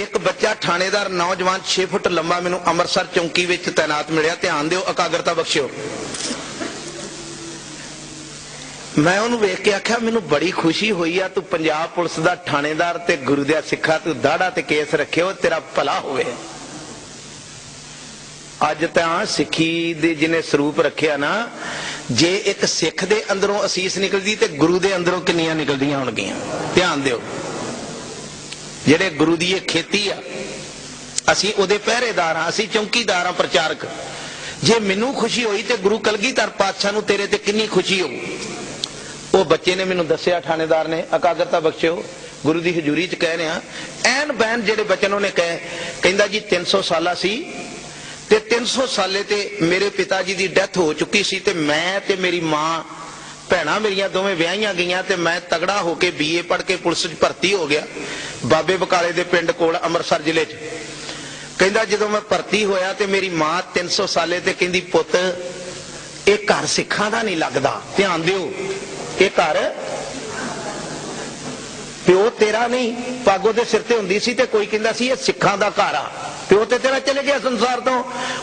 एक बच्चा थानेदार नौजवान 6 फुट लंबा मैनू अमृतसर चौंकी विच तैनात मिलिया। ध्यान दिओ, एकाग्रता बख्शिओ। मैं उन्होंने वेख के आख्या मैनू बड़ी खुशी हुई आ, तू पंजाब पुलिस का थानेदार ते गुरु दिया सिखा, तू दाड़ा ते केस रखे हो, तेरा भला होवे। अज तां सिखी दे जिन्हें स्वरूप रखिया ना, जे एक सिख दे अंदरों असीस निकलदी ते गुरु दे अंदरों किन्नियां निकलदियां होणगियां। ध्यान दिओ, जेड़े गुरु दी खेती आ, असीं उहदे पहरेदार हां, असीं चौकीदार हां, प्रचारक। जे मैनू खुशी हुई ते गुरु कलगीधर पातशाह नू तेरे ते किन्नी खुशी हो। वो बच्चे ने मैनू दसिया, थानेदार ने, एकाग्रता बख्शिओ, गुरु की हजूरी च कहने एन बैन जेडे बचन उन्हें कहे, कहंदा जी 300 साला सी ते 300 साले ते मेरे पिता जी की डेथ हो चुकी सी ते मैं ते मेरी मां भैणां मेरियां दोवें विआहियां गईयां ते मैं तगड़ा होके BA पढ़ के पुलिस च भर्ती हो गया बाबे बकाले दे पिंड कोल अमृतसर जिले च। कहंदा जदों मैं भर्ती होया ते मेरी मां 300 साले ते कहंदी पुत्त ये घर सिखां दा नहीं लगदा। ध्यान दिओ, ये घर प्यो तेरा नहीं, पग उहदे सिर ते हुंदी सी ते कोई कहंदा सी ये सिखां दा घर आ, प्यो ते तेरा चले गया संसार तो।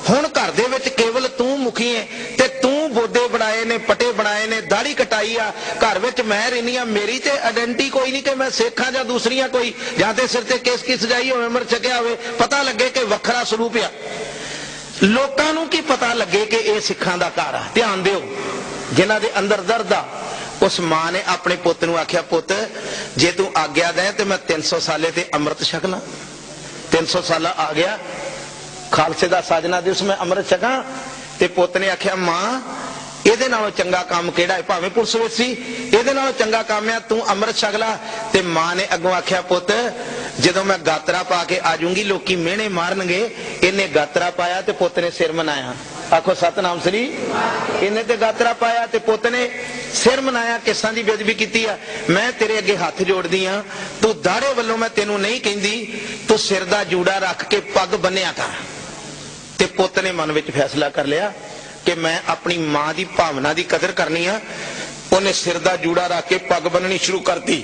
हुण घर दे विच केवल तू मुखी है ते तू बोदे बनाए ने, पटे बनाए ने, दाढ़ी कटाई आ, घर विच मैं रहनी आ, मेरी ते आइडेंटिटी कोई नहीं कि मैं सिख हां जां दूसरियां कोई, जां ते सिर ते केस की सजाई होवे, अमर छकिया होवे, पता लगे कि वखरा स्वरूप आ। लोकां नूं की पता लगे कि ये सिखां दा घर आ। ध्यान दिओ, जिन्हां दे अंदर दर्द आ। उस मां ने अपने पुत नूं आख्या, पुत जे तू आग्या दे ते मैं 300 साले ते अमृत छक ला। 300 साला आ गया, खालसे दा साजना दिवस मैं अमृत छकां ते पुत ने आख्या मां ਇਹਦੇ ਨਾਲੋਂ चंगा काम ਕਿਹੜਾ है, भावें पुलिस विच सी, ਇਹਦੇ ਨਾਲੋਂ चंगा काम है तू अमृत छक ला। ते मां ने अगों आख्या, पुत जदों मैं गातरा पा के आ जाऊंगी लोकी मेहने मारनगे। इन्हें गातरा पाया ते पुत ने सिर मनाया। आखो सतनाम श्री। इन्हें ते गातरा पाया ते पुत ने सिर मनाया, किसां दी बेअदबी कीती आ। मैं तेरे अगे हथ जोड़दी हां, तू दाड़े वल्लों मैं तेनू नहीं कहंदी, तू सिर दा जूड़ा रख के पग बन्निया कर। ते पुत ने मन विच फैसला कर लिया कि मैं अपनी मां की भावना की कदर करनी है। उन्हें सिर का जूड़ा रख के पग बननी शुरू कर दी।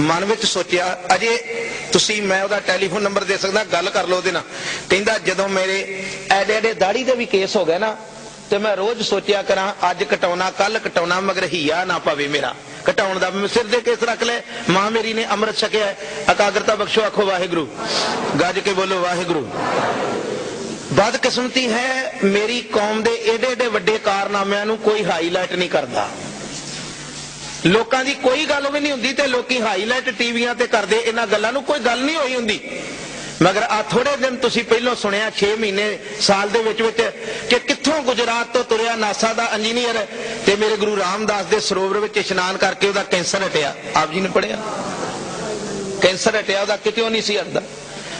मन में सोचा, अजे तुसी मैं उसका टैलीफोन नंबर दे सकदा, गल कर लो उहदे नाल। कहंदा जदों मेरे एडे एडे दाढ़ी दे भी केस हो गए ना, तो मैं रोज सोचा करा अज कटाउना कल कटाउना, मगर हिया ना पवे मेरा कटाउण दा। सिर दे केस रख ले, मां मेरी ने अमृत छकिया है। एकाग्रता बख्शो, आखो वाहिगुरू, गज के बोलो वाहिगुरू। बदकिस्मती है मेरी कौम दे एडे एडे वड्डे कारनामिਆਂ ਨੂੰ कोई हाईलाइट नहीं करता। लोकां दी कोई गल भी नहीं हुंदी ते लोकी हाईलाइट टीवियां ते करदे, इन्हां गल्लां ਨੂੰ कोई गल नहीं होई हुंदी। मगर आ थोड़े दिन तुसी पहलों सुनिया 6 महीने साल दे विच कि कित्थों गुजरात तो तुरिया नासा दा इंजीनियर ते मेरे गुरु रामदास दे सरोवर विच इशनान करके उहदा कैंसर हटिया। आप जी ने पढ़िया कैंसर हटिया, उहदा कितों नहीं सी हटदा।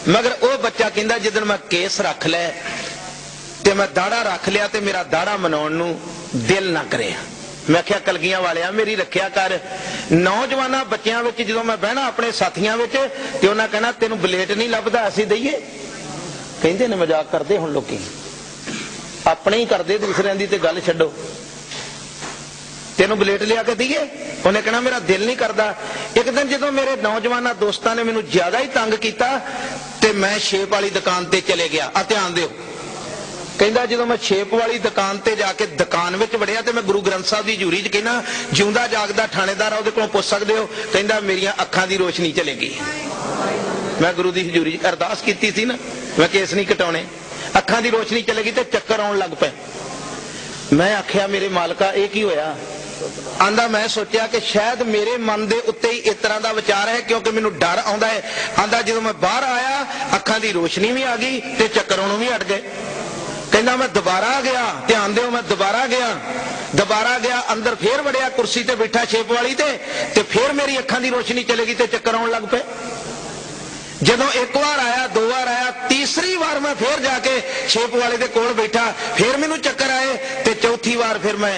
मगर वह बच्चा कहंदा जिदन मैं केस रख लै ते मैं दाड़ा रख लिया ते मेरा दाड़ा मनाउण नूं दिल ना करे। मैं आख्या कलगियां वालिया मेरी रखिया कर। नौजवाना बच्चों में जो मैं बहना अपने साथियों में ते उन्हें कहना तेन बलेट नहीं लभदा, असीं दईए। कहंदे ने मजाक करते हुण लोकी, अपने ही करते, दूसरिਆਂ दी ते गल छड्डो। तेनू बलेट लिया के दईए, उन्हें कहना मेरा दिल नहीं करता। एक दिन जो मेरे नौजवान दोस्तों ने मैनू ज्यादा ही तंग किया ते मैं शेप वाली दुकान ते चले गया। आ ध्यान दिओ, कहंदा जो मैं शेप वाली दुकान ते जाके दुकान विच वड़िया ते मैं गुरु ग्रंथ साहब की हजूरी च कहना जिउंदा जागदा थानेदार आ, उहदे कोलों पुछ सकदे हो। कहंदा मेरियां अखां दी रोशनी चले गई। मैं गुरु की हजूरी च अरदास कीती सी ना, मैं केस नहीं कटाउणे, अखां दी रोशनी चले गई ते चक्कर आउण लग पए। मैं आख्या मेरे मालका ये की होया? आंदा मैं सोचा कि शायद मेरे मन के उत्ते ही इस तरह का विचार है क्योंकि मैनू डर आता है। आंदा जो मैं बाहर आया अखां की रोशनी भी आ गई ते चक्कर आउणों भी हट गए। कहना मैं दोबारा गया, ध्यान दो, मैं दोबारा गया अंदर फिर वड़िया कुर्सी ते बैठा शेप वाली ते फिर मेरी अखां की रोशनी चलेगी ते चक्कर आउण लग पे। जदों एक बार आया, 2 बार आया, तीसरी बार मैं फिर जाके शेप वाले दे कोल बैठा, फिर मैनू चक्कर आए ते चौथी बार फिर मैं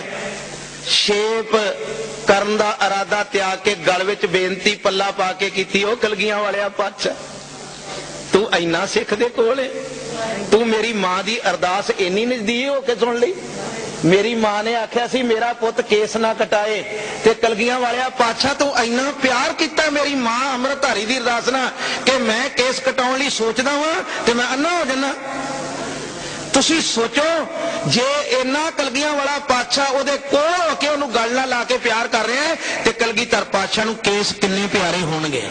शेप करन दा इरादा त्याग के गल विच बेनती पल्ला पा के कीती, ओ कलगियां वालिया पातशाह तू इन्ना सिख दे कोल है, तू मेरी मां दी अरदास इन्नी नजदीक हो के सुन ली। मेरी मां ने आख्या सी मेरा पुत केस ना कटाए ते कलगियां वालिया पातशाह तू इन्ना प्यार किया मेरी मां अमृतधारी दी अरदास नाल कि मैं केस कटाउण लई सोचदा वां ते मैं अन्ना हो जाना। तुसी सोचो जे इन्ना कलगियां वाला पातशाह उहदे कोल हो के उहनूं गल ना ला के प्यार कर रहा है ते कलगीधर पातशाह नूं केस किन्ने प्यारे होणगे।